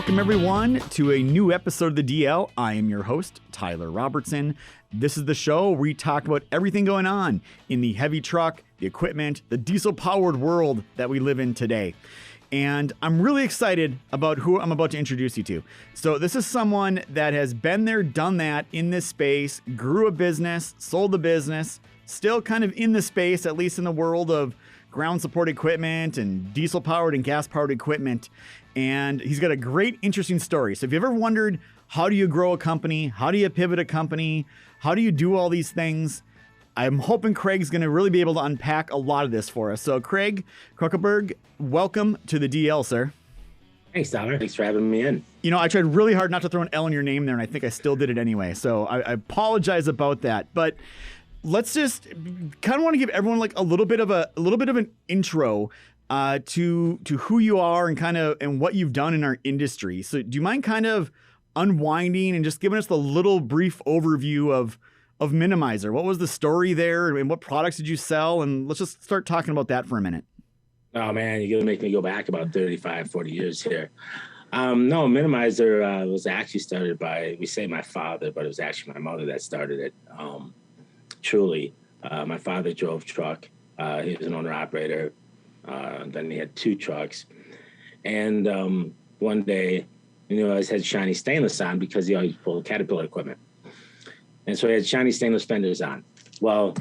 Welcome, everyone, to a new episode of the DL. I am your host, Tyler Robertson. This is the show where we talk about everything going on in the heavy truck, the equipment, the diesel-powered world that we live in today. And I'm really excited about who I'm about to introduce you to. So this is someone that has been there, done that in this space, grew a business, sold the business, still kind of in the space, at least in the world of ground support equipment and diesel powered and gas powered equipment. And he's got a great, interesting story. So if you've ever wondered, how do you grow a company? How do you pivot a company? How do you do all these things? I'm hoping Craig's going to really be able to unpack a lot of this for us. So Craig Kruckeberg, welcome to the DL, sir. Thanks, Tyler. Thanks for having me in. You know, I tried really hard not to throw an L in your name there, and I think I still did it anyway. So I apologize about that. But let's just kind of want to give everyone like a little bit of an intro to who you are and what you've done in our industry. So do you mind kind of unwinding and just giving us the little brief overview of Minimizer? What was the story there, and what products did you sell? And let's just start talking about that for a minute. Oh man, you're gonna make me go back about 35, 40 years here. No, Minimizer was actually started by, we say my father, but it was actually my mother that started it. Truly, my father drove truck. He was an owner operator. Then he had 2 trucks. And one day, I always had shiny stainless on because he always pulled Caterpillar equipment. And so he had shiny stainless fenders on. Well,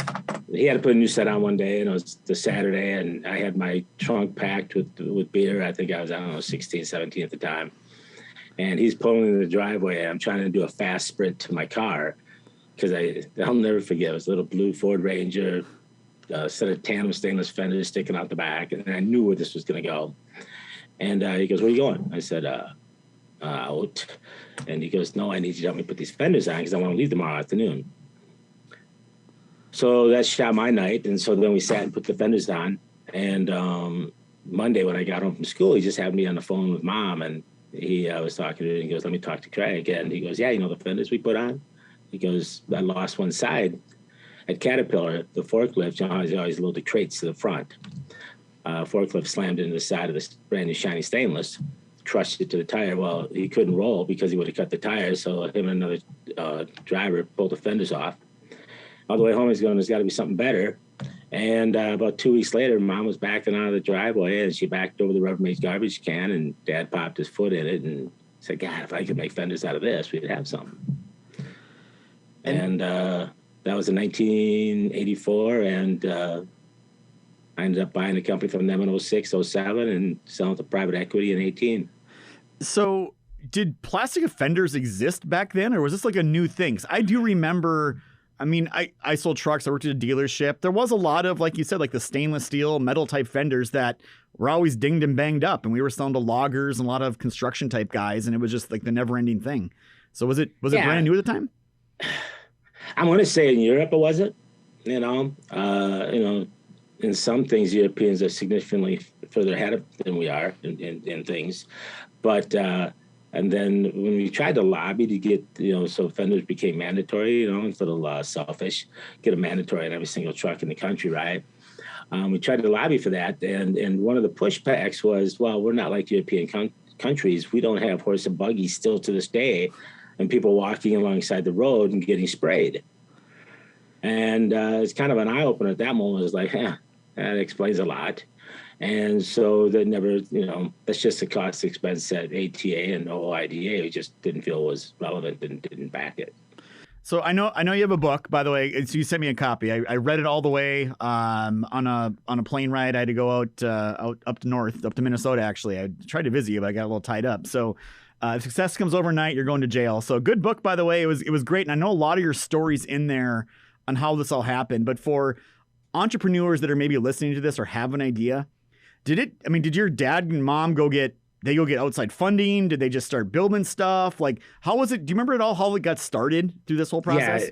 he had to put a new set on one day, and it was the Saturday, and I had my trunk packed with beer. I think I was, 16, 17 at the time. And he's pulling in the driveway. I'm trying to do a fast sprint to my car because I'll never forget. It was a little blue Ford Ranger, set of tandem stainless fenders sticking out the back, and I knew where this was going to go. And he goes, "Where are you going?" I said, "Out." And he goes, "No, I need you to help me put these fenders on because I want to leave tomorrow afternoon." So that shot my night. And so then we sat and put the fenders on. And Monday when I got home from school, he just had me on the phone with Mom. And I was talking to him, and he goes, "Let me talk to Craig." And he goes, "Yeah, you know the fenders we put on?" He goes, "I lost one side at Caterpillar, the forklift, you always load the crates to the front. Forklift slammed into the side of this brand new shiny stainless, crushed it to the tire. Well, he couldn't roll because he would have cut the tires. So him and another driver pulled the fenders off. All the way home, he's going, "There's got to be something better." And about 2 weeks later, Mom was backing out of the driveway, and she backed over the Rubbermaid garbage can, and Dad popped his foot in it and said, "God, if I could make fenders out of this, we'd have something." And that was in 1984, and I ended up buying the company from them in 06, 07, and selling to private equity in 18. So did plastic fenders exist back then, or was this like a new thing? 'Cause I do remember, I sold trucks. I worked at a dealership. There was a lot of, like you said, like the stainless steel metal type fenders that were always dinged and banged up, and we were selling to loggers and a lot of construction type guys, and it was just like the never ending thing. So was it brand new at the time? I'm going to say in Europe it wasn't, in some things, Europeans are significantly further ahead than we are in things. But, and then when we tried to lobby to get, so fenders became mandatory, it's a little selfish, get a mandatory on every single truck in the country, right? We tried to lobby for that. And one of the pushbacks was, well, we're not like European countries. We don't have horse and buggies still to this day, and people walking alongside the road and getting sprayed. And it's kind of an eye-opener at that moment. It's like, that explains a lot. And so they never, that's just the cost expense at ATA and OIDA. We just didn't feel was relevant and didn't back it. So I know you have a book, by the way. So you sent me a copy. I read it all the way on a plane ride. I had to go out up to Minnesota, actually. I tried to visit you, but I got a little tied up. So success comes overnight. You're going to jail. So good book, by the way. It was great. And I know a lot of your stories in there on how this all happened. But for entrepreneurs that are maybe listening to this or have an idea, did your dad and mom go get outside funding? Did they just start building stuff? Like, how was it? Do you remember at all how it got started through this whole process? Yeah.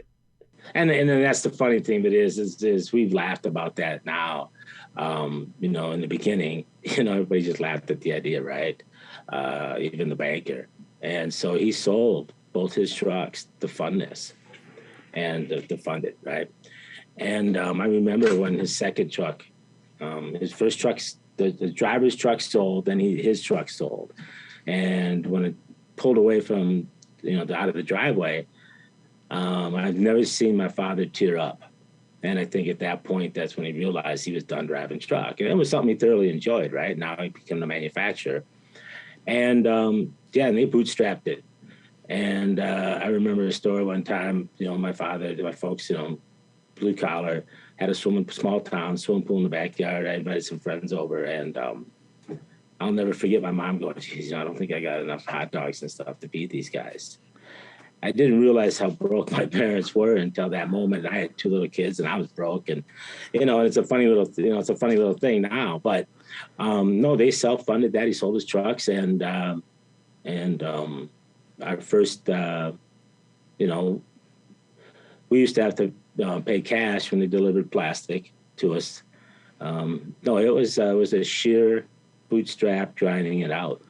And then that's the funny thing that is we've laughed about that now. In the beginning, everybody just laughed at the idea, right? Even the banker. And so he sold both his trucks to fund this and to fund it, right? And I remember when his second truck, his first truck, the driver's truck sold, then his truck sold. And when it pulled away from, out of the driveway, I've never seen my father tear up. And I think at that point, that's when he realized he was done driving truck. And it was something he thoroughly enjoyed, right? Now he became a manufacturer. And and they bootstrapped it. And I remember a story one time, my folks, blue collar, had a small town, swimming pool in the backyard. I invited some friends over, and I'll never forget my mom going, geez, I don't think I got enough hot dogs and stuff to feed these guys. I didn't realize how broke my parents were until that moment. I had 2 little kids and I was broke, and it's a funny little thing now, but no, they self-funded that. He sold his trucks, and our first, we used to have to pay cash when they delivered plastic to us. No, it was a sheer bootstrap grinding it out.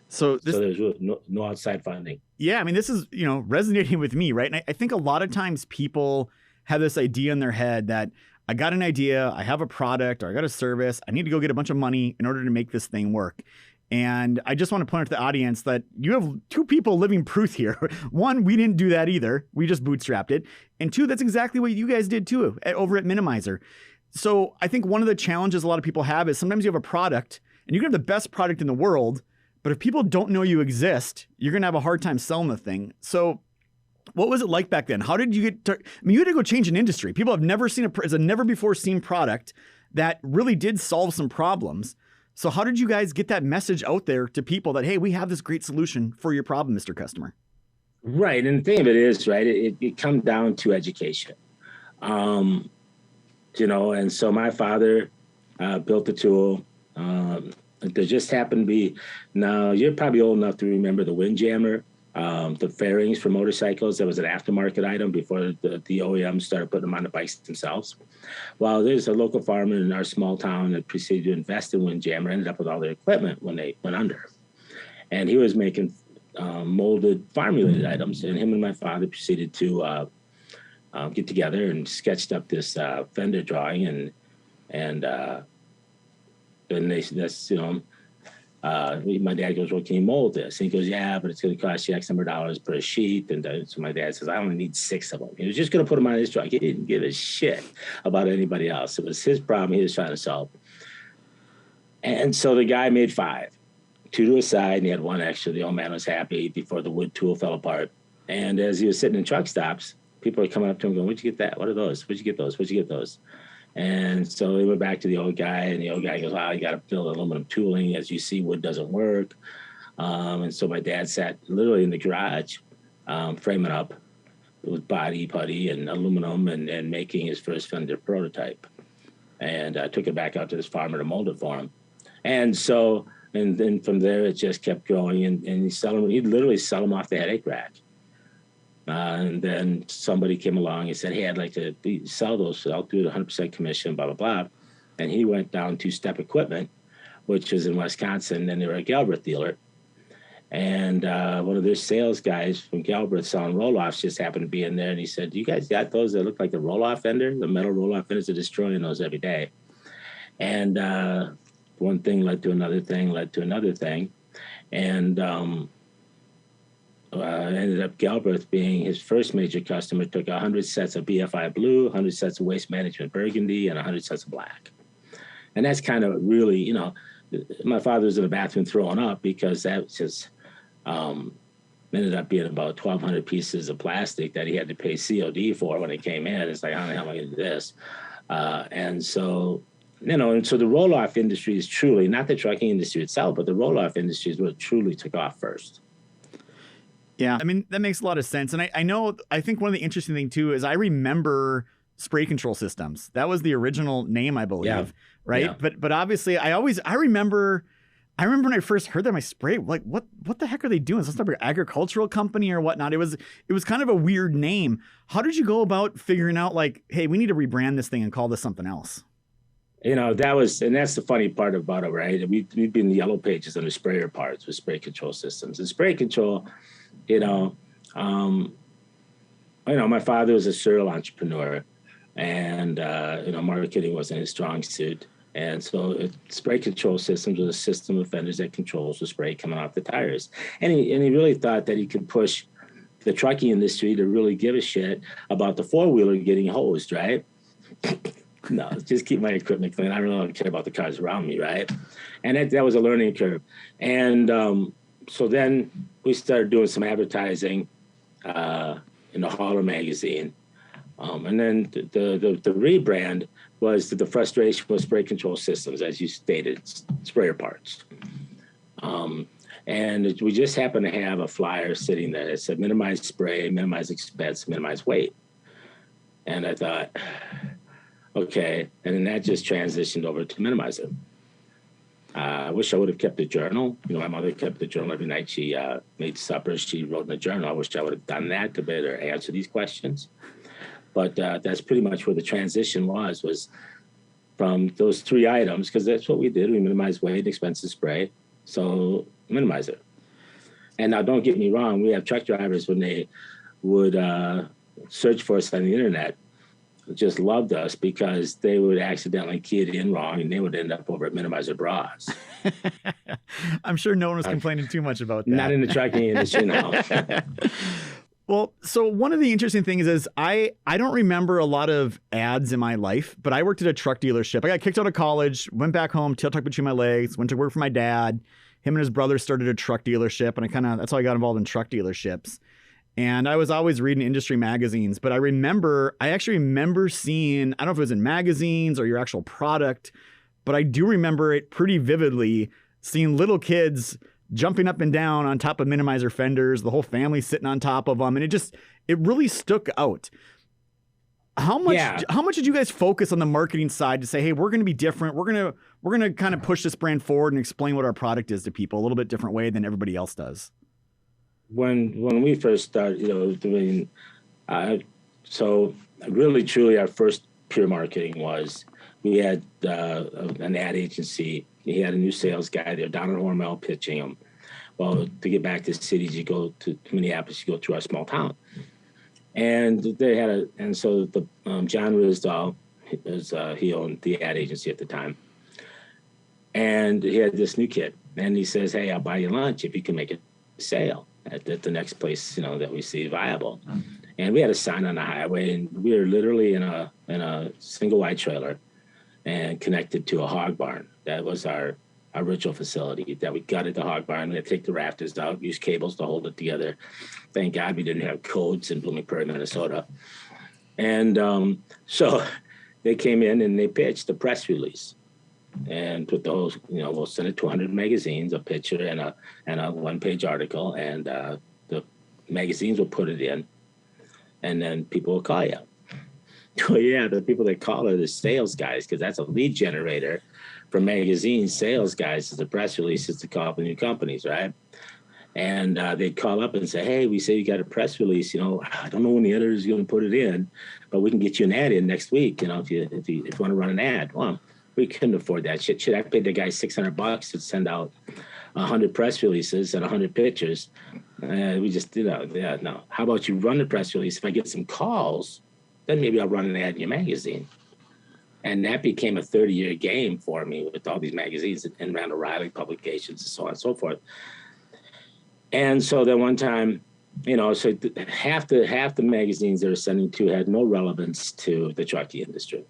So there's no outside funding. Yeah, I mean, this is, resonating with me, right? And I think a lot of times people have this idea in their head that I got an idea, I have a product, or I got a service, I need to go get a bunch of money in order to make this thing work. And I just want to point out to the audience that you have 2 people living proof here. 1, we didn't do that either. We just bootstrapped it. And 2, that's exactly what you guys did too over at Minimizer. So I think one of the challenges a lot of people have is sometimes you have a product and you can have the best product in the world, but if people don't know you exist, you're going to have a hard time selling the thing. So what was it like back then? How did you get to, you had to go change an industry. People have never seen it's a never before seen product that really did solve some problems. So how did you guys get that message out there to people that, hey, we have this great solution for your problem, Mr. Customer? Right. And the thing of it is, right, it comes down to education. And so my father built the tool. There just happened to be, now you're probably old enough to remember the Windjammer, the fairings for motorcycles. That was an aftermarket item before the OEMs started putting them on the bikes themselves. Well, there's a local farmer in our small town that proceeded to invest in Windjammer, ended up with all their equipment when they went under. And he was making molded farm-related items, and him and my father proceeded to get together and sketched up this fender drawing, and my dad goes, well, can you mold this? And he goes, yeah, but it's going to cost you X number of dollars per sheet. And so my dad says, I only need 6 of them. He was just going to put them on his truck. He didn't give a shit about anybody else. It was his problem he was trying to solve. And so the guy made 5, 2 to a side, and he had 1 extra. The old man was happy before the wood tool fell apart. And as he was sitting in truck stops, people are coming up to him going, where'd you get that? What are those? Where'd you get those? Where'd you get those? And so we went back to the old guy, and the old guy goes, you got to build aluminum tooling. As you see, wood doesn't work. And so my dad sat literally in the garage, framing up with body, putty, and aluminum, and making his first fender prototype. And took it back out to this farmer to mold it for him. And so, and then from there, it just kept growing, and he'd literally sell them off the headache rack. And then somebody came along and said, hey, I'd like to sell those. So I'll do it 100% commission, blah, blah, blah. And he went down to Step Equipment, which was in Wisconsin, and they were a Galbraith dealer. And one of their sales guys from Galbraith selling roll-offs just happened to be in there. And he said, you guys got those that look like the roll-off fender? The metal roll-off fenders are destroying those every day. And one thing led to another thing, And ended up Galbraith being his first major customer, took 100 sets of BFI blue, 100 sets of waste management burgundy, and 100 sets of black. And that's kind of really, my father was in the bathroom throwing up because that just ended up being about 1,200 pieces of plastic that he had to pay COD for when it came in. It's like, how the hell am I going to do this? And so the roll-off industry is truly, not the trucking industry itself, but the roll-off industry is what truly took off first. Yeah, I mean, that makes a lot of sense. And I think one of the interesting things too is I remember spray control systems. That was the original name, I believe, right? Yeah. But obviously I remember when I first heard that, my spray, like, what the heck are they doing? Is this some type of agricultural company or whatnot? It was kind of a weird name. How did you go about figuring out, like, hey, we need to rebrand this thing and call this something else? And that's the funny part about it, right? We'd be in the yellow pages on the sprayer parts with spray control systems. And spray control, my father was a serial entrepreneur, and marketing wasn't his strong suit. And so spray control systems was a system of fenders that controls the spray coming off the tires. And he really thought that he could push the trucking industry to really give a shit about the four-wheeler getting hosed, right? No, just keep my equipment clean. I really don't care about the cars around me, right? And that was a learning curve. And so then we started doing some advertising in the Hauler magazine. And then the rebrand was the frustration with spray control systems, as you stated, sprayer parts. And we just happened to have a flyer sitting there that said minimize spray, minimize expense, minimize weight. And I thought, okay. And then that just transitioned over to minimizer. I wish I would have kept the journal. You know, my mother kept the journal every night. She made supper. She wrote in the journal. I wish I would have done that to better answer these questions. But that's pretty much where the transition was from those three items, because that's what we did. We minimized weight, expensive spray. So minimize it. And now don't get me wrong. We have truck drivers when they would search for us on the internet, just loved us because they would accidentally key it in wrong and they would end up over at Minimizer Bras. I'm sure no one was complaining too much about that. Not in the trucking industry now. Well, so one of the interesting things is I don't remember a lot of ads in my life, but I worked at a truck dealership. I got kicked out of college, went back home, tail tucked between my legs, went to work for my dad. Him and his brother started a truck dealership, and that's how I got involved in truck dealerships. And I was always reading industry magazines, but I actually remember seeing, I don't know if it was in magazines or your actual product, but I do remember it pretty vividly, seeing little kids jumping up and down on top of minimizer fenders, the whole family sitting on top of them. And it really stuck out. How much did you guys focus on the marketing side to say, hey, we're going to be different. We're going to kind of push this brand forward and explain what our product is to people a little bit different way than everybody else does? When we first started, doing, so really truly our first pure marketing was, we had an ad agency. He had a new sales guy there down in Hormel pitching him. Well, to get back to cities, you go to Minneapolis, you go through our small town. And they had so John Risdahl, he owned the ad agency at the time. And he had this new kid. And he says, hey, I'll buy you lunch if you can make a sale at the next place, that we see viable. And we had a sign on the highway, and we were literally in a single wide trailer and connected to a hog barn. That was our original facility that we gutted the hog barn. We had to take the rafters out, use cables to hold it together. Thank God we didn't have codes in Blooming Prairie, Minnesota. And so they came in and they pitched a press release and put the whole, we'll send it to 100 magazines, a picture and a one-page article, and the magazines will put it in, and then people will call you. Well, yeah, the people that call are the sales guys, because that's a lead generator for magazines. Sales guys is the press releases to call up new companies, right? And they'd call up and say, hey, we say you got a press release. I don't know when the editor is going to put it in, but we can get you an ad in next week. If you want to run an ad. Well, we couldn't afford that shit. I paid the guy $600 to send out 100 press releases and 100 pictures. We just did no. How about you run the press release? If I get some calls, then maybe I'll run an ad in your magazine. And that became a 30-year game for me with all these magazines and around O'Reilly publications and so on and so forth. And so then one time, so half the magazines they were sending to had no relevance to the trucking industry.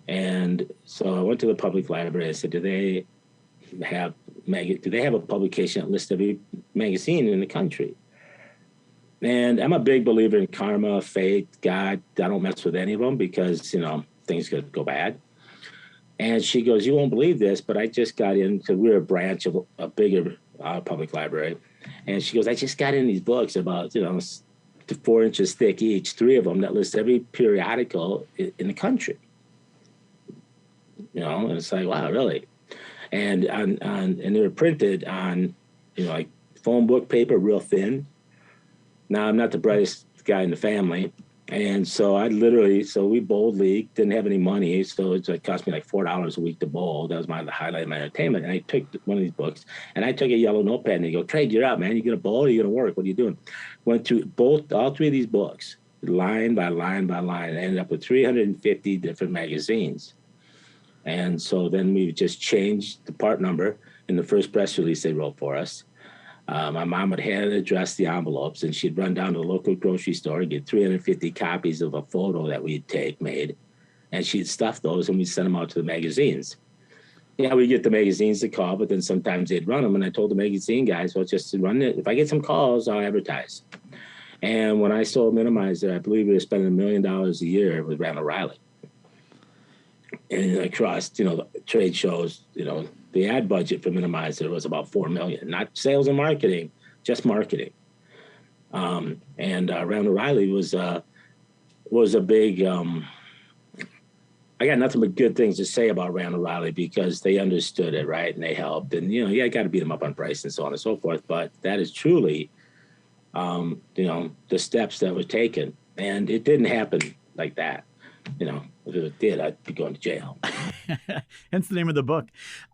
And so I went to the public library. I said, do they have a publication that lists every magazine in the country? And I'm a big believer in karma, fate, God. I don't mess with any of them because, things could go bad. And she goes, you won't believe this, but I just got in, because we're a branch of a bigger public library. And she goes, I just got in these books about, 4 inches thick each, 3 of them that list every periodical in the country. And it's like, wow, really? And and they were printed on, like phone book paper, real thin. Now, I'm not the brightest guy in the family. And so we boldly didn't have any money. So it cost me like $4 a week to bowl. That was the highlight of my entertainment. And I took one of these books and I took a yellow notepad and they go, Craig, you're out, man. You going to bowl or you going to work? What are you doing? Went through all 3 of these books, line by line by line, and ended up with 350 different magazines. And so then we just changed the part number in the first press release they wrote for us. My mom would hand address the envelopes, and she'd run down to the local grocery store and get 350 copies of a photo that we'd made, and she'd stuff those, and we'd send them out to the magazines. Yeah, we get the magazines to call, but then sometimes they'd run them, and I told the magazine guys, well, just run it. If I get some calls, I'll advertise. And when I sold Minimizer, I believe we were spending $1 million a year with Randall Riley. And across, the trade shows, the ad budget for Minimizer was about $4 million, not sales and marketing, just marketing. And Randall Riley was a big. I got nothing but good things to say about Randall Riley because they understood it, right, and they helped. And I got to beat them up on price and so on and so forth. But that is truly, the steps that were taken, and it didn't happen like that. If it did, I'd be going to jail. Hence the name of the book.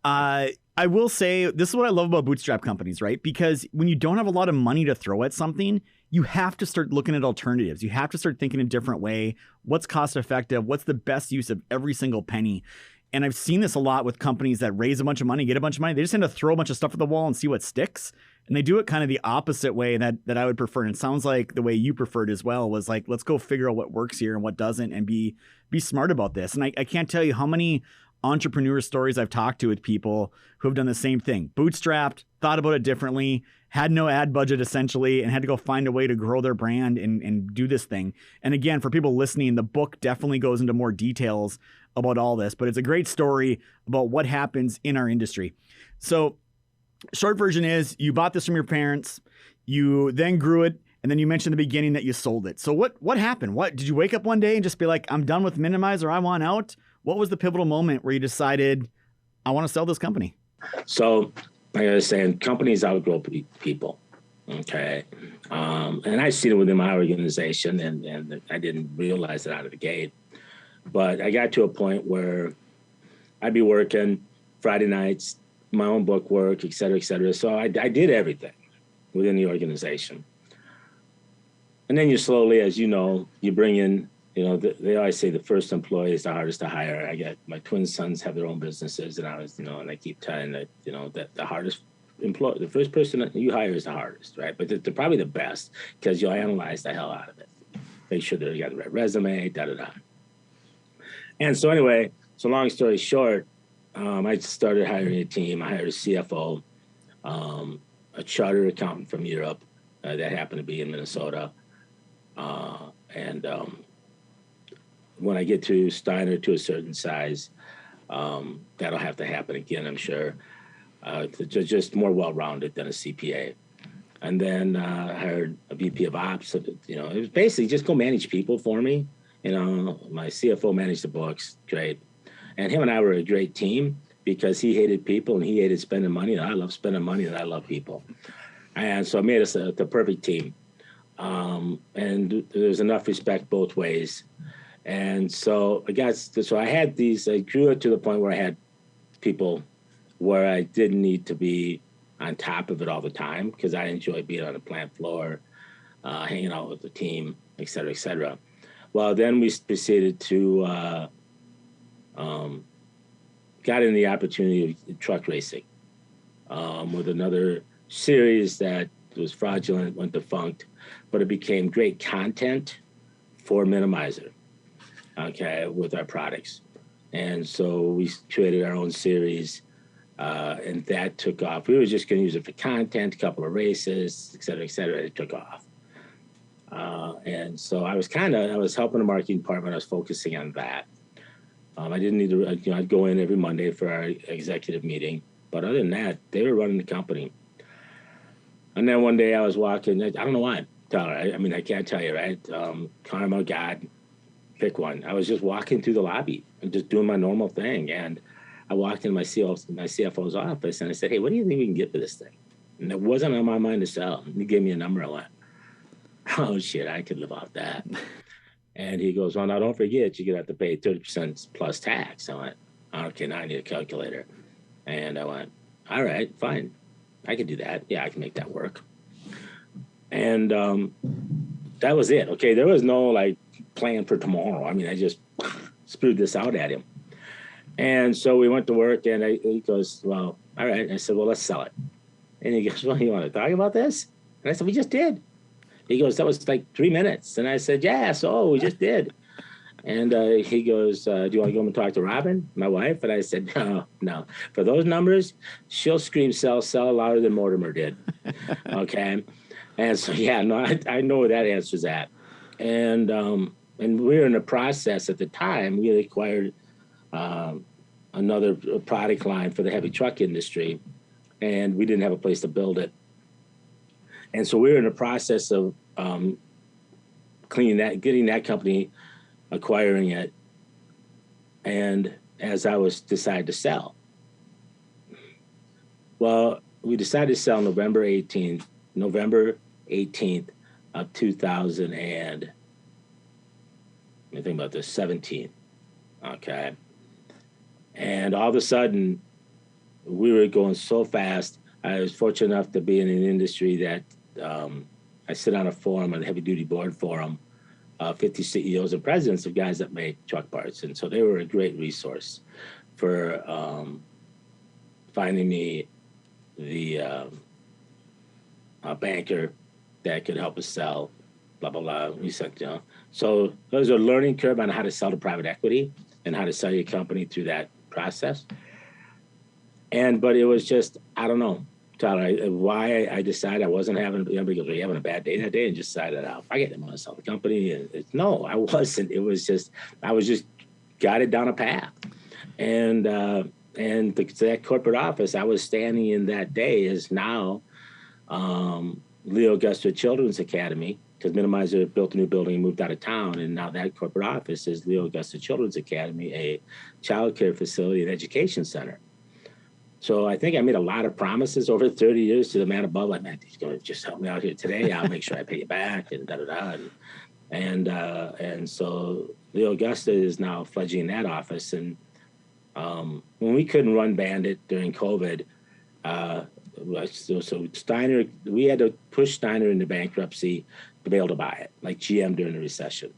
I will say this is what I love about bootstrap companies, right? Because when you don't have a lot of money to throw at something, you have to start looking at alternatives. You have to start thinking a different way. What's cost effective? What's the best use of every single penny? And I've seen this a lot with companies that raise a bunch of money, get a bunch of money. They just tend to throw a bunch of stuff at the wall and see what sticks. And they do it kind of the opposite way that I would prefer. And it sounds like the way you preferred as well was like, let's go figure out what works here and what doesn't and be smart about this. And I can't tell you how many entrepreneur stories I've talked to with people who have done the same thing. Bootstrapped, thought about it differently, had no ad budget essentially, and had to go find a way to grow their brand and do this thing. And again, for people listening, the book definitely goes into more details about all this, but it's a great story about what happens in our industry. So short version is you bought this from your parents, you then grew it, and then you mentioned in the beginning that you sold it. So what happened? What did you wake up one day and just be like, I'm done with Minimizer, I want out? What was the pivotal moment where you decided, I want to sell this company? So like I was saying, companies outgrow people. Okay. And I seen it within my organization, and I didn't realize it out of the gate. But I got to a point where I'd be working Friday nights, my own book work, et cetera, et cetera. So I did everything within the organization. And then you slowly, as you know, you bring in, they always say the first employee is the hardest to hire. I got my twin sons have their own businesses, and I was, and I keep telling that, that the hardest employee, the first person that you hire is the hardest, right? But they're probably the best because you'll analyze the hell out of it. Make sure they got the right resume, da-da-da. And so anyway, so long story short, I started hiring a team. I hired a CFO, a chartered accountant from Europe that happened to be in Minnesota. And when I get to Stinar to a certain size, that'll have to happen again, I'm sure. Just more well-rounded than a CPA. And then I hired a VP of Ops. It was basically just go manage people for me. My CFO managed the books, great. And him and I were a great team because he hated people and he hated spending money. And I love spending money and I love people. And so it made us the perfect team. And there's enough respect both ways. And so I had these, I grew it to the point where I had people where I didn't need to be on top of it all the time because I enjoy being on the plant floor, hanging out with the team, et cetera, et cetera. Well, then we proceeded to, got in the opportunity of truck racing with another series that was fraudulent, went defunct, but it became great content for Minimizer, okay, with our products. And so we created our own series, and that took off. We were just going to use it for content, a couple of races, et cetera, et cetera. It took off. And so I was helping the marketing department. I was focusing on that. I didn't need to, I'd go in every Monday for our executive meeting. But other than that, they were running the company. And then one day I was walking, I don't know why, Tyler. I can't tell you, right? Karma, God, pick one. I was just walking through the lobby and just doing my normal thing. And I walked into my CFO's office and I said, hey, what do you think we can get for this thing? And it wasn't on my mind to sell. He gave me a number. I went, oh, shit, I could live off that. And he goes, well, now don't forget, you're going to have to pay 30% plus tax. I went, okay, now I need a calculator. And I went, all right, fine. I can do that. Yeah, I can make that work. And that was it. Okay, there was no plan for tomorrow. I just spewed this out at him. And so we went to work, and he goes, well, all right. And I said, well, let's sell it. And he goes, well, you want to talk about this? And I said, we just did. He goes, that was like 3 minutes. And I said, yeah, so we just did. And he goes, do you want to go and talk to Robin, my wife? And I said, no. For those numbers, she'll scream sell louder than Mortimer did. Okay. And so, yeah, no, I know where that answer's at. And we were in the process at the time. We acquired another product line for the heavy truck industry, and we didn't have a place to build it. And so we were in the process of getting that company, acquiring it, and as I was decided to sell. Well, we decided to sell November 18th of 2000 and let me think about this, 17. Okay. And all of a sudden, we were going so fast. I was fortunate enough to be in an industry that I sit on a forum, on a heavy duty board forum, 50 CEOs and presidents of guys that make truck parts. And so they were a great resource for finding me the banker that could help us sell, blah, blah, blah. We said, So there was a learning curve on how to sell to private equity and how to sell your company through that process. But it was just, I don't know, Tyler, why I decided I wasn't having, everybody goes, were you having a bad day that day? And just decided, I didn't want to sell the company. No, I wasn't. It was just, I was just guided down a path. And that corporate office I was standing in that day is now Leo Augusta Children's Academy, because Minimizer built a new building and moved out of town. And now that corporate office is Leo Augusta Children's Academy, a child care facility and education center. So I think I made a lot of promises over 30 years to the man above. Like, man, he's going to just help me out here today. I'll make sure I pay you back and da-da-da. And so Leo Augusta is now fledging that office. And when we couldn't run Bandit during COVID, so Stinar, we had to push Stinar into bankruptcy to be able to buy it, like GM during the recession.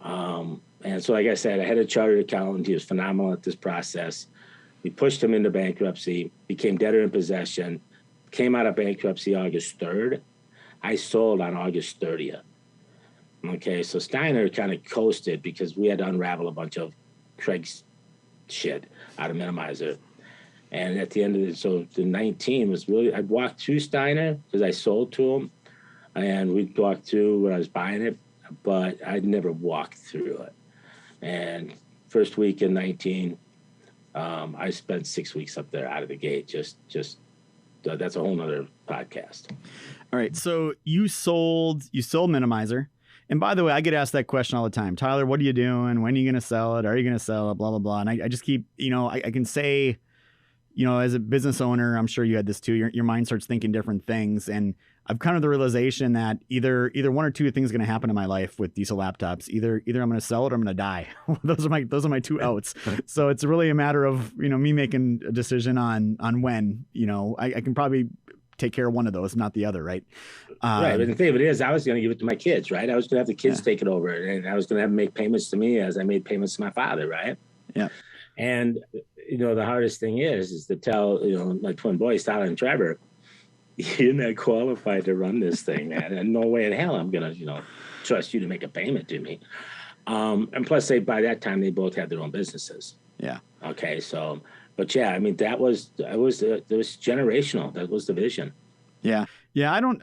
And so, like I said, I had a chartered accountant. He was phenomenal at this process. We pushed him into bankruptcy, became debtor in possession, came out of bankruptcy August 3rd. I sold on August 30th. Okay, so Stinar kind of coasted because we had to unravel a bunch of Craig's shit out of Minimizer. And at the end of it, so the 19 was really, I'd walked through Stinar because I sold to him, and we'd walk through when I was buying it, but I'd never walked through it. And first week in 19, I spent 6 weeks up there out of the gate. Just that's a whole nother podcast. All right. So you sold Minimizer. And by the way, I get asked that question all the time. Tyler, what are you doing? When are you going to sell it? Are you going to sell it? Blah, blah, blah. And I just keep, I can say, as a business owner, I'm sure you had this too. Your mind starts thinking different things. And I've come to the realization that either one or two things going to happen in my life with diesel laptops. Either I'm going to sell it or I'm going to die. those are my two outs. So it's really a matter of, me making a decision on when, I can probably take care of one of those, not the other. Right. Right. But the thing of it is, I was going to give it to my kids, right? I was going to have the kids take it over, and I was going to have them make payments to me as I made payments to my father. Right. Yeah. And, the hardest thing is to tell, my twin boys, Tyler and Trevor, you're not qualified to run this thing, man. And no way in hell I'm going to, trust you to make a payment to me. And plus, by that time, they both had their own businesses. Yeah. Okay. So, but yeah, I mean, that was generational. That was the vision. Yeah. Yeah. I don't,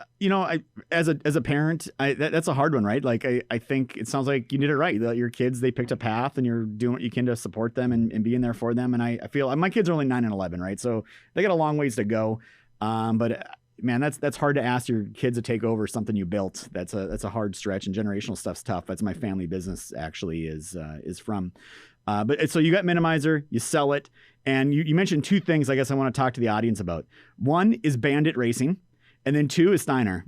as a parent, that's a hard one, right? Like, I think it sounds like you did it right. Your kids, they picked a path and you're doing what you can to support them and being there for them. And I feel my kids are only 9 and 11, right? So they got a long ways to go. But man, that's hard to ask your kids to take over something you built. That's a hard stretch, and generational stuff's tough. That's my family business actually is from. But so you got Minimizer, you sell it, and you mentioned two things I guess I want to talk to the audience about. One is Bandit Racing, and then two is Stinar.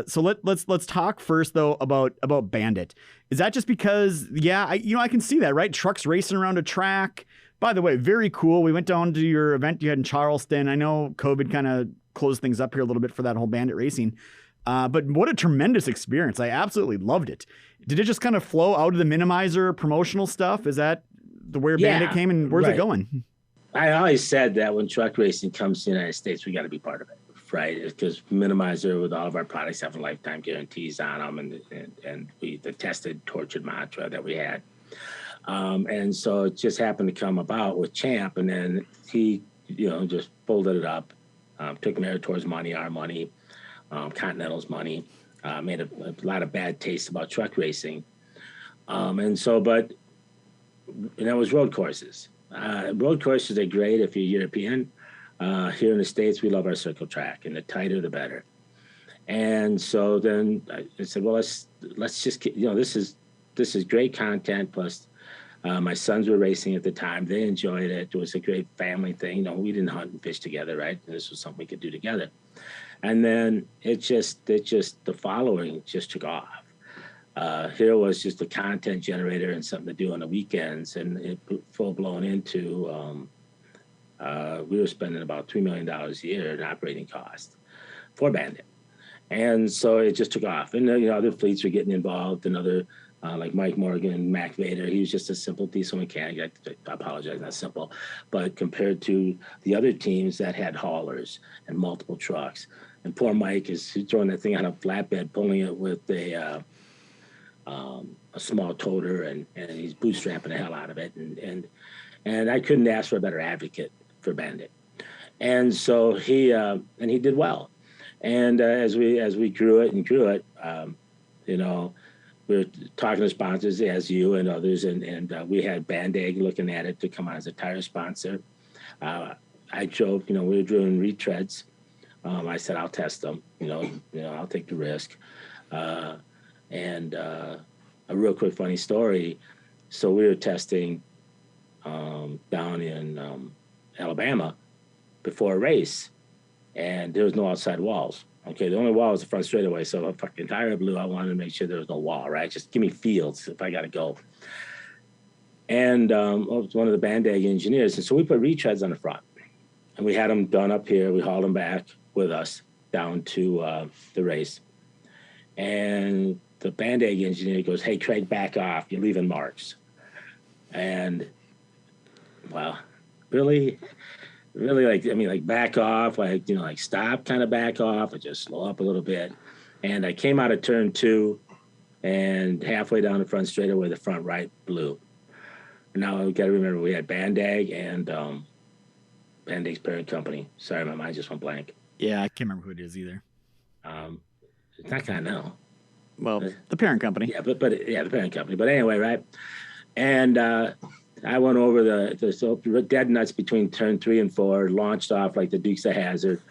So let's talk first though about Bandit. Is that just because I can see that, right? Trucks racing around a track. By the way, very cool. We went down to your event you had in Charleston. I know COVID kind of closed things up here a little bit for that whole Bandit Racing. But what a tremendous experience. I absolutely loved it. Did it just kind of flow out of the Minimizer promotional stuff? Is that the where Bandit came and where's it going? I always said that when truck racing comes to the United States, we got to be part of it, right? Because Minimizer, with all of our products, have lifetime guarantees on them, and the tested, tortured mantra that we had. And so it just happened to come about with Champ, and then he, just folded it up, took Meritor's money, our money, Continental's money, made a lot of bad taste about truck racing. And that was road courses. Road courses are great if you're European. Here in the States, we love our circle track, and the tighter, the better. And so then I said, well, let's just get, this is great content. Plus, my sons were racing at the time. They enjoyed it. It was a great family thing. We didn't hunt and fish together, right? And this was something we could do together. And then the following just took off. Here was just a content generator and something to do on the weekends, and it full blown into, we were spending about $3 million a year in operating cost for Bandit. And so it just took off. And, other fleets were getting involved, and other, like Mike Morgan, Mac Vader. He was just a simple diesel mechanic. I apologize, not simple. But compared to the other teams that had haulers and multiple trucks. And poor Mike is throwing that thing on a flatbed, pulling it with a small toter, and he's bootstrapping the hell out of it. And I couldn't ask for a better advocate for Bandit. And so he did well. And as we grew it, we were talking to sponsors, as you and others, and we had Band-Aid looking at it to come on as a tire sponsor. I drove, we were doing retreads. I said, I'll test them, I'll take the risk. And a real quick funny story. So we were testing down in Alabama before a race, and there was no outside walls. Okay, the only wall was the front straightaway, so the fucking tire blew. I wanted to make sure there was no wall, right? Just give me fields if I got to go. And one of the Band-Aid engineers, and so we put retreads on the front, and we had them done up here. We hauled them back with us down to the race. And the Band-Aid engineer goes, "Hey, Craig, back off. You're leaving marks." And, well, really, like back off, like stop, kind of back off, or just slow up a little bit. And I came out of turn 2, and halfway down the front straightaway, the front right blew. Now we got to remember we had Band-Aid and Band-Aid's parent company. Sorry, my mind just went blank. Yeah, I can't remember who it is either. It's not Continental. Well, the parent company. Yeah, but the parent company. But anyway, right? And I went over the dead nuts between turn 3 and 4, launched off like the Dukes of Hazzard.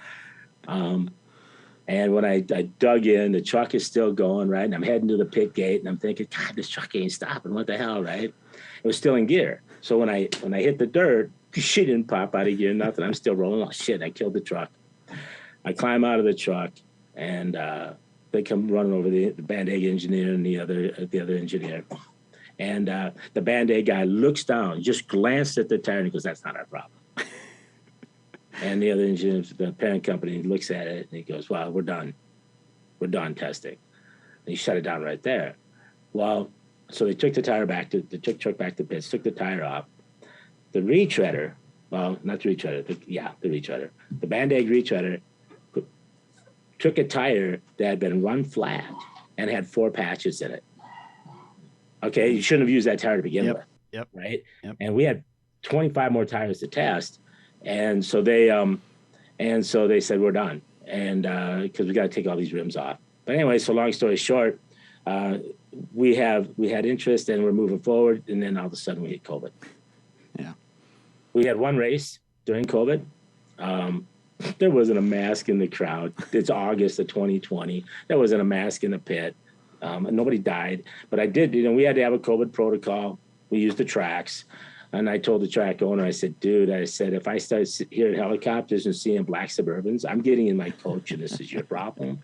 And when I dug in, the truck is still going, right? And I'm heading to the pit gate, and I'm thinking, God, this truck ain't stopping. What the hell, right? It was still in gear. So when I hit the dirt, she didn't pop out of gear, nothing. I'm still rolling. Oh, shit, I killed the truck. I climb out of the truck, and they come running over the Band-Aid engineer and the other engineer. And the Band-Aid guy looks down, just glanced at the tire, and he goes, "That's not our problem." And the other engineer, the parent company, looks at it, and he goes, "Well, we're done. We're done testing." And he shut it down right there. Well, so they took the tire back to the truck back to pits, took the tire off. The retreader, well, not the retreader, the retreader. The Band-Aid retreader took a tire that had been run flat and had 4 patches in it. Okay, you shouldn't have used that tire to begin with. Yep. Right? Yep. And we had 25 more tires to test. And so they said, "We're done." And because we got to take all these rims off. But anyway, so long story short, we had interest, and we're moving forward, and then all of a sudden we hit COVID. Yeah. We had one race during COVID. There wasn't a mask in the crowd. It's August of 2020. There wasn't a mask in the pit. Nobody died. But I did, we had to have a COVID protocol. We used the tracks. And I told the track owner, I said, "Dude," I said, "if I start hearing helicopters and seeing black Suburbans, I'm getting in my coach, and this is your problem."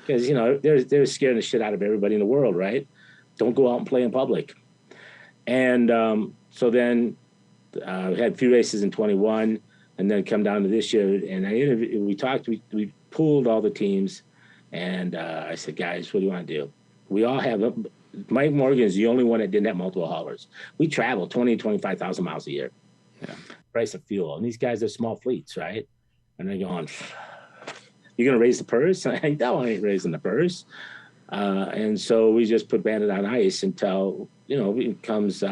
Because, they're scaring the shit out of everybody in the world, right? Don't go out and play in public. And so then we had a few races in 21, and then come down to this year. And we pooled all the teams. And I said, "Guys, what do you want to do?" We all have Mike Morgan is the only one that didn't have multiple haulers. We travel 20, 25,000 miles a year. Yeah. Price of fuel. And these guys are small fleets, right? And they're going, you're going to raise the purse? I ain't raising the purse. And so we just put Bandit on ice until, it becomes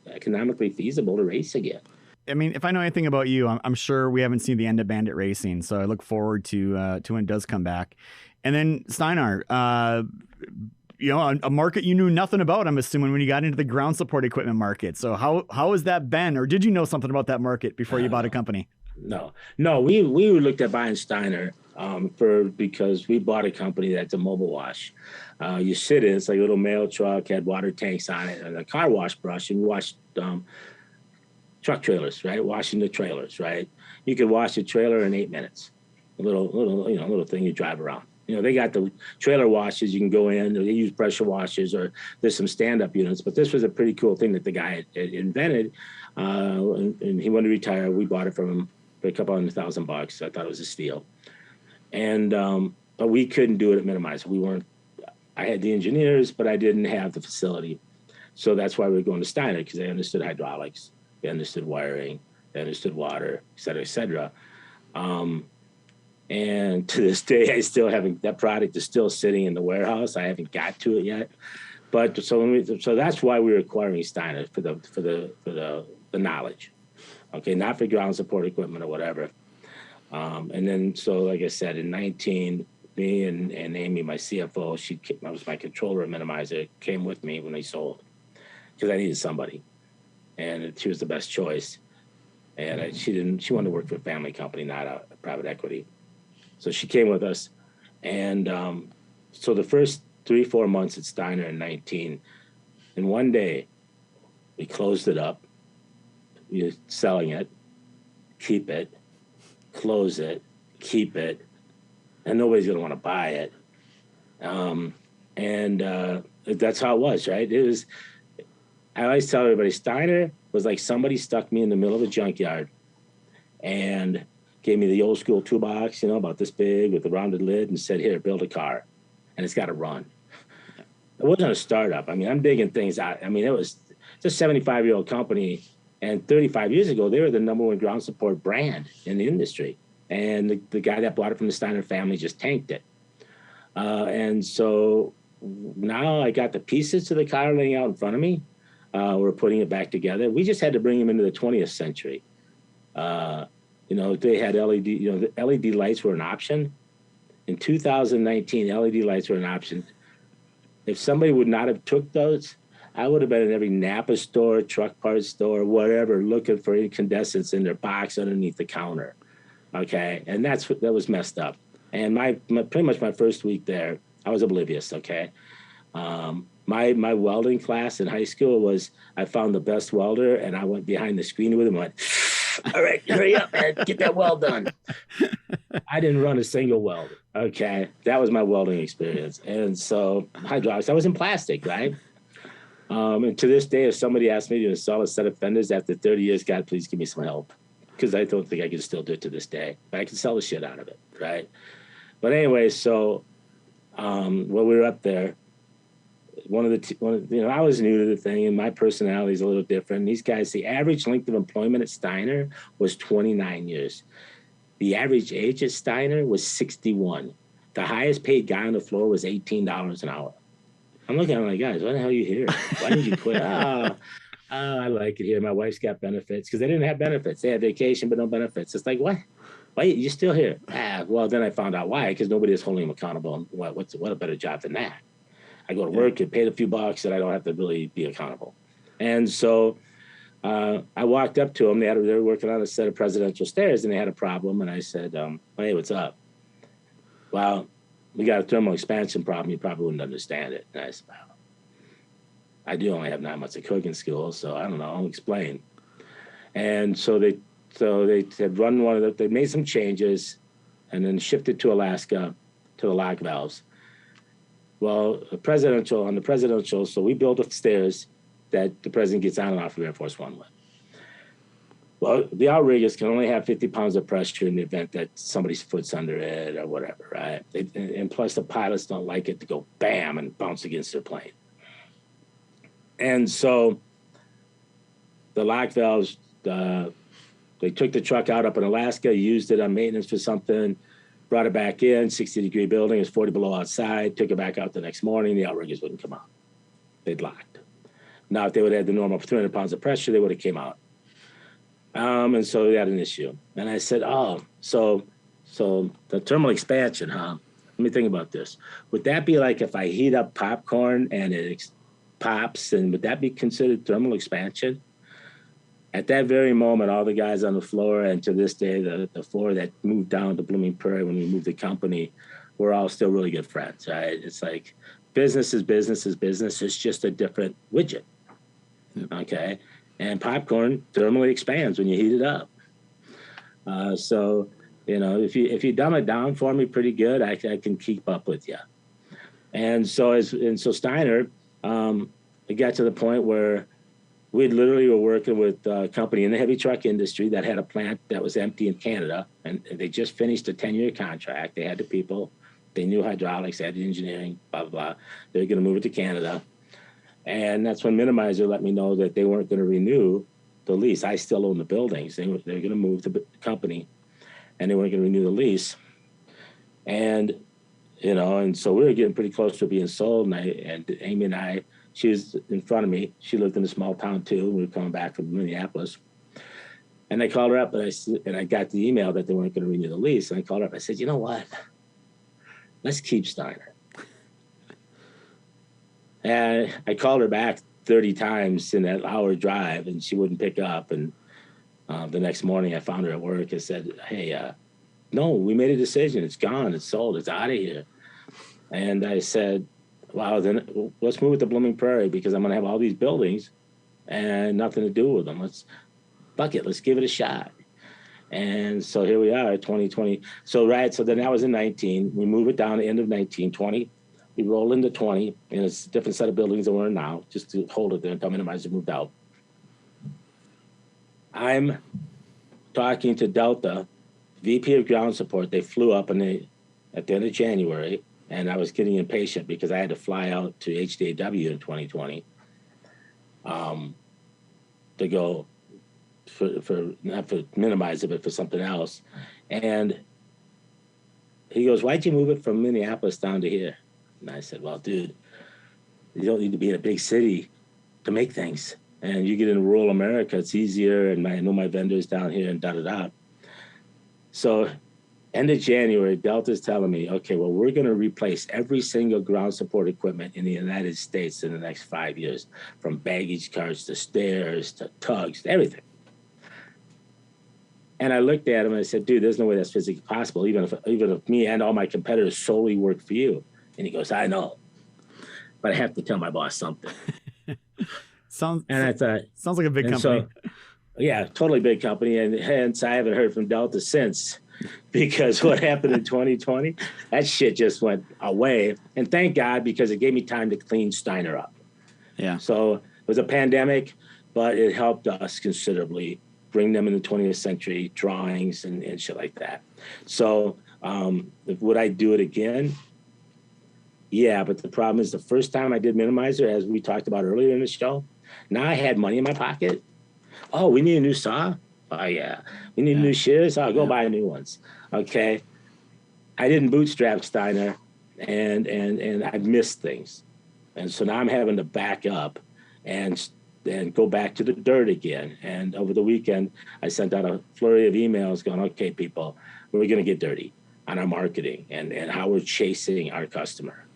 economically feasible to race again. I mean, if I know anything about you, I'm sure we haven't seen the end of Bandit racing. So I look forward to when it does come back. And then Stinar, a market you knew nothing about, I'm assuming, when you got into the ground support equipment market. So how has that been? Or did you know something about that market before you bought a company? No, we looked at buying Stinar because we bought a company that's a mobile wash. You sit in, it's like a little mail truck, had water tanks on it, and a car wash brush, and we washed truck trailers, right? Washing the trailers, right? You could wash a trailer in 8 minutes. A little thing you drive around. They got the trailer washes. You can go in. They use pressure washers, or there's some stand-up units. But this was a pretty cool thing that the guy had invented, and he wanted to retire. We bought it from him for a couple $100,000. I thought it was a steal, and but we couldn't do it at Minimize. We weren't. I had the engineers, but I didn't have the facility, so that's why we were going to Stinar, because they understood hydraulics, they understood wiring, they understood water, et cetera, et cetera. And to this day, I still haven't. That product is still sitting in the warehouse. I haven't got to it yet. But so that's why we're acquiring Stinar, for the knowledge, okay, not for ground support equipment or whatever. And then, so like I said, in 19, me and Amy, my CFO, I was my controller at Minimizer, came with me when they sold, because I needed somebody, and she was the best choice. And she wanted to work for a family company, not a private equity. So she came with us, and so the first 3-4 months at Stinar in 19, in one day, we closed it up. We were selling it, keep it, close it, keep it, and nobody's going to want to buy it. And that's how it was, right? I always tell everybody, Stinar was like somebody stuck me in the middle of a junkyard and gave me the old school toolbox, about this big with a rounded lid, and said, here, build a car, and it's got to run. It wasn't a startup. I mean, I'm digging things out. I mean, it's a 75-year-old company, and 35 years ago, they were the #1 ground support brand in the industry. And the guy that bought it from the Stinar family just tanked it. And so now I got the pieces to the car laying out in front of me. We're putting it back together. We just had to bring them into the 20th century. They had LED, the LED lights were an option. In 2019, LED lights were an option. If somebody would not have took those, I would have been in every Napa store, truck parts store, whatever, looking for incandescents in their box underneath the counter. Okay, and that was messed up. And pretty much my first week there, I was oblivious. Okay, my welding class in high school was, I found the best welder, and I went behind the screen with him. And went, all right, hurry up, man, get that weld done. I didn't run a single weld. Okay, that was my welding experience. And so hydraulics, I was in plastic, right? And to this day, if somebody asked me to install a set of fenders after 30 years, God, please give me some help, because I don't think I can still do it to this day. But I can sell the shit out of it, right? But anyway, so when we were up there, I was new to the thing, and my personality is a little different. These guys, the average length of employment at Stinar was 29 years. The average age at Stinar was 61. The highest paid guy on the floor was $18 an hour. I'm looking at them like, guys, why the hell are you here? Why did you quit? I like it here. My wife's got benefits, because they didn't have benefits. They had vacation, but no benefits. It's like, what? Why you're still here? Well, then I found out why, because nobody is holding them accountable. What a better job than that? I go to work, get paid a few bucks, and I don't have to really be accountable. And so I walked up to them. They were working on a set of presidential stairs, and they had a problem. And I said, hey, what's up? Well, we got a thermal expansion problem. You probably wouldn't understand it. And I said, well, I do only have 9 months of cooking school, so I don't know. I'll explain. And so they had run they made some changes, and then shifted to Alaska to the lock valves. Well, on the presidential, so we built the stairs that the president gets on and off of Air Force One with. Well, the outriggers can only have 50 pounds of pressure in the event that somebody's foot's under it or whatever, right? And plus, the pilots don't like it to go bam and bounce against their plane. And so the lock valves, they took the truck out up in Alaska, used it on maintenance for something, brought it back in, 60-degree building, it was 40 below outside, took it back out the next morning, the outriggers wouldn't come out. They'd locked. Now, if they would have had the normal 300 pounds of pressure, they would have came out. And so we had an issue. And I said, so the thermal expansion, huh? Let me think about this. Would that be like if I heat up popcorn and it pops, and would that be considered thermal expansion? At that very moment, all the guys on the floor, and to this day, the floor that moved down to Blooming Prairie when we moved the company, we're all still really good friends, right? It's like business is business is business. It's just a different widget, okay? And popcorn thermally expands when you heat it up. So, you know, if you dumb it down for me pretty good, I can keep up with you. And so Stinar, it got to the point where we literally were working with a company in the heavy truck industry that had a plant that was empty in Canada, and they just finished a 10-year contract. They had the people, they knew hydraulics, they had the engineering, blah, blah, blah. They were going to move it to Canada. And that's when Minimizer let me know that they weren't going to renew the lease. I still own the buildings. They were going to move the company, and they weren't going to renew the lease. And, you know, and so we were getting pretty close to being sold, and Amy and I, she was in front of me. She lived in a small town too. We were coming back from Minneapolis. And I called her up, and I got the email that they weren't going to renew the lease. And I called her up. I said, you know what? Let's keep Stinar. And I called her back 30 times in that hour drive, and she wouldn't pick up. And the next morning I found her at work. I said, hey, no, we made a decision. It's gone. It's sold. It's out of here. And I said, wow, then let's move it to Blooming Prairie, because I'm going to have all these buildings and nothing to do with them. Let's give it a shot. And so here we are, 2020. So then that was in 19. We move it down to the end of 19, 20. We roll into 20, and it's a different set of buildings than we're in now, just to hold it there until Minimizer moved out. I'm talking to Delta, VP of ground support. They flew up at the end of January, and I was getting impatient because I had to fly out to HDAW in 2020 to go for not for Minimizer, but for something else. And he goes, why'd you move it from Minneapolis down to here? And I said, well, dude, you don't need to be in a big city to make things. And you get in rural America, it's easier. And I know my vendors down here and da-da-da. So end of January, Delta's telling me, okay, well, we're going to replace every single ground support equipment in the United States in the next 5 years, from baggage carts to stairs to tugs, to everything. And I looked at him and I said, dude, there's no way that's physically possible, even if me and all my competitors solely work for you. And he goes, I know, but I have to tell my boss something. Sounds like a big company. So, yeah, totally big company. And hence, I haven't heard from Delta since, because what happened in 2020, that shit just went away. And thank God, because it gave me time to clean Stinar up. Yeah. So it was a pandemic, but it helped us considerably bring them in the 20th century drawings and shit like that. So would I do it again? Yeah, but the problem is the first time I did Minimizer, as we talked about earlier in the show, now I had money in my pocket. Oh, we need a new saw? Oh, yeah. We need new shears? I'll go buy new ones. Okay. I didn't bootstrap Stinar, and I missed things. And so now I'm having to back up and go back to the dirt again. And over the weekend, I sent out a flurry of emails going, okay, people, we're going to get dirty on our marketing and how we're chasing our customer.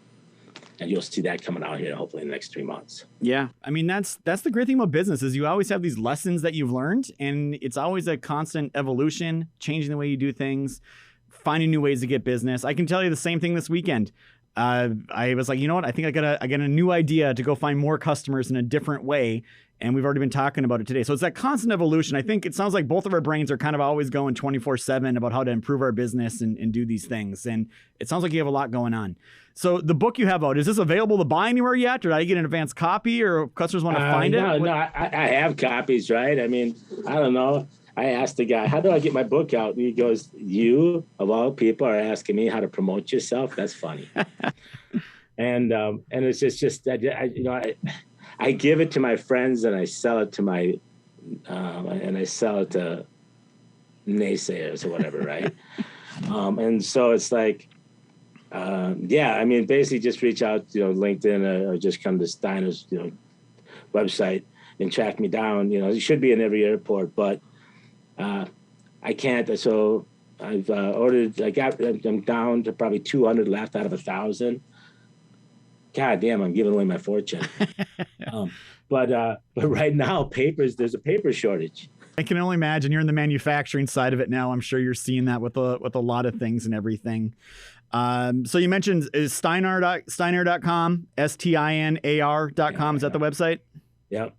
And you'll see that coming out here hopefully in the next 3 months. Yeah. I mean, that's the great thing about business is you always have these lessons that you've learned, and it's always a constant evolution, changing the way you do things, finding new ways to get business. I can tell you the same thing this weekend. I was like, you know what? I think I got a new idea to go find more customers in a different way. And we've already been talking about it today. So it's that constant evolution. I think it sounds like both of our brains are kind of always going 24/7 about how to improve our business and do these things. And it sounds like you have a lot going on. So the book you have out, is this available to buy anywhere yet? Or did I get an advanced copy, or if customers want to find it? No, I have copies, right? I mean, I don't know. I asked the guy, how do I get my book out? And he goes, you, of all people, are asking me how to promote yourself? That's funny. And it's just that, I give it to my friends and I sell it to my naysayers or whatever, right? And so it's like, I mean, basically just reach out, LinkedIn or just come to Stinar's, website and track me down. It should be in every airport, but I can't. So I've ordered. I'm down to probably 200 left out of 1,000. God damn, I'm giving away my fortune. But right now, there's a paper shortage. I can only imagine. You're in the manufacturing side of it now. I'm sure you're seeing that with a lot of things and everything. So you mentioned is Stinar.com, Stinar.com. Is that the website? Yep.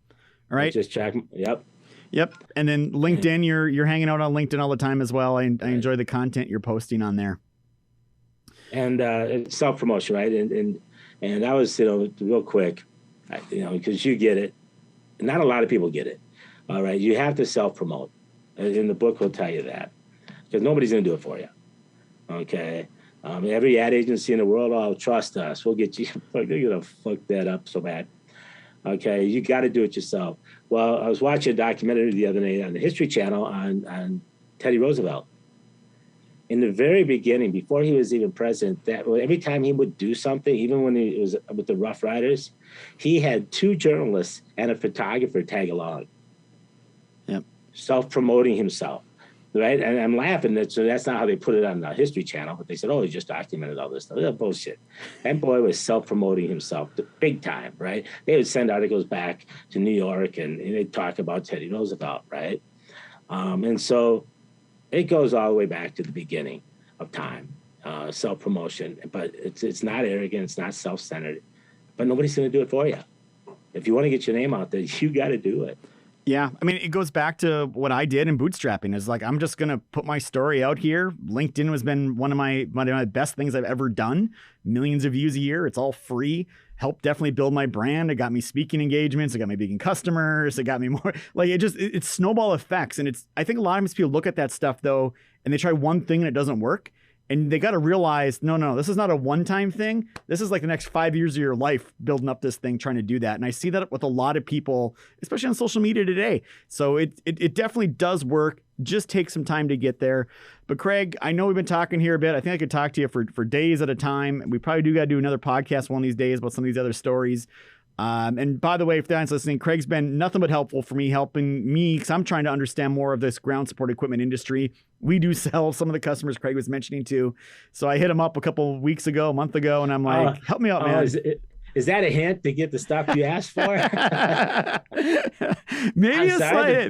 All right. Just check. Yep. And then LinkedIn, you're hanging out on LinkedIn all the time as well. I enjoy the content you're posting on there. And self-promotion, right? And that was, real quick, because you get it. Not a lot of people get it. All right. You have to self-promote. And the book will tell you that. Because nobody's going to do it for you. Okay. Every ad agency in the world, trust us. We'll get you. They're going to fuck that up so bad. Okay. You got to do it yourself. Well, I was watching a documentary the other night on the History Channel on Teddy Roosevelt. In the very beginning, before he was even president, every time he would do something, even when he was with the Rough Riders, he had 2 journalists and a photographer tag along. Yep. Self-promoting himself, right? And I'm laughing. That's not how they put it on the History Channel, but they said, he just documented all this stuff. That's bullshit. That boy was self-promoting himself big time, right? They would send articles back to New York, and they'd talk about Teddy Roosevelt, right? And so it goes all the way back to the beginning of time, self-promotion. But it's not arrogant. It's not self-centered. But nobody's going to do it for you. If you want to get your name out there, you got to do it. Yeah. I mean, it goes back to what I did in bootstrapping. Is like, I'm just going to put my story out here. LinkedIn has been one of my best things I've ever done. Millions of views a year. It's all free. Helped definitely build my brand. It got me speaking engagements. It got me big customers. It got me more like it's snowball effects. And I think a lot of times people look at that stuff though, and they try one thing and it doesn't work. And they got to realize, no, this is not a one-time thing. This is like the next 5 years of your life building up this thing, trying to do that. And I see that with a lot of people, especially on social media today. So it definitely does work. Just take some time to get there. But Craig, I know we've been talking here a bit. I think I could talk to you for days at a time. We probably do got to do another podcast one of these days about some of these other stories. And by the way, if anyone's listening, Craig's been nothing but helpful for me, helping me because I'm trying to understand more of this ground support equipment industry. We do sell some of the customers Craig was mentioning too. So I hit him up a month ago, and I'm like, help me out, man. Is that a hint to get the stuff you asked for? Maybe a slight.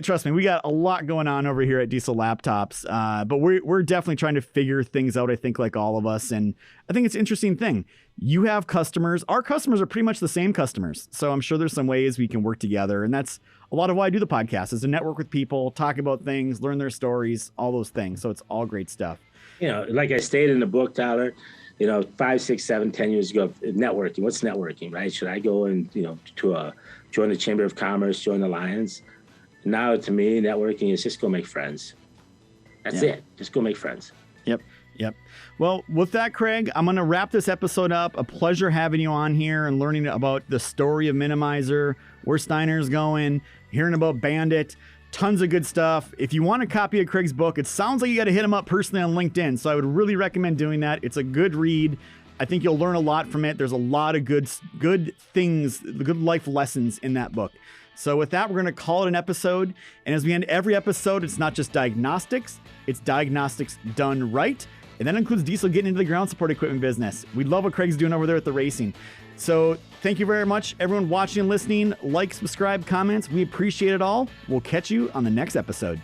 Trust me, we got a lot going on over here at Diesel Laptops. But we're definitely trying to figure things out, I think, like all of us. And I think it's an interesting thing. You have customers. Our customers are pretty much the same customers. So I'm sure there's some ways we can work together. And that's a lot of why I do the podcast, is to network with people, talk about things, learn their stories, all those things. So it's all great stuff. Like I stated in the book, Tyler, 5, 6, 7, 10 years ago, networking. What's networking, right? Should I go and, join the Chamber of Commerce, join the Lions? Now, to me, networking is just go make friends. That's it. Just go make friends. Yep. Well, with that, Craig, I'm going to wrap this episode up. A pleasure having you on here and learning about the story of Minimizer, where Stinar's going, hearing about Bandit. Tons of good stuff. If you want a copy of Craig's book, it sounds like you got to hit him up personally on LinkedIn. So I would really recommend doing that. It's a good read. I think you'll learn a lot from it. There's a lot of good things, good life lessons in that book. So with that, we're going to call it an episode. And as we end every episode, it's not just diagnostics. It's diagnostics done right. And that includes Diesel getting into the ground support equipment business. We love what Craig's doing over there at the racing. So thank you very much, everyone watching and listening. Like, subscribe, comments. We appreciate it all. We'll catch you on the next episode.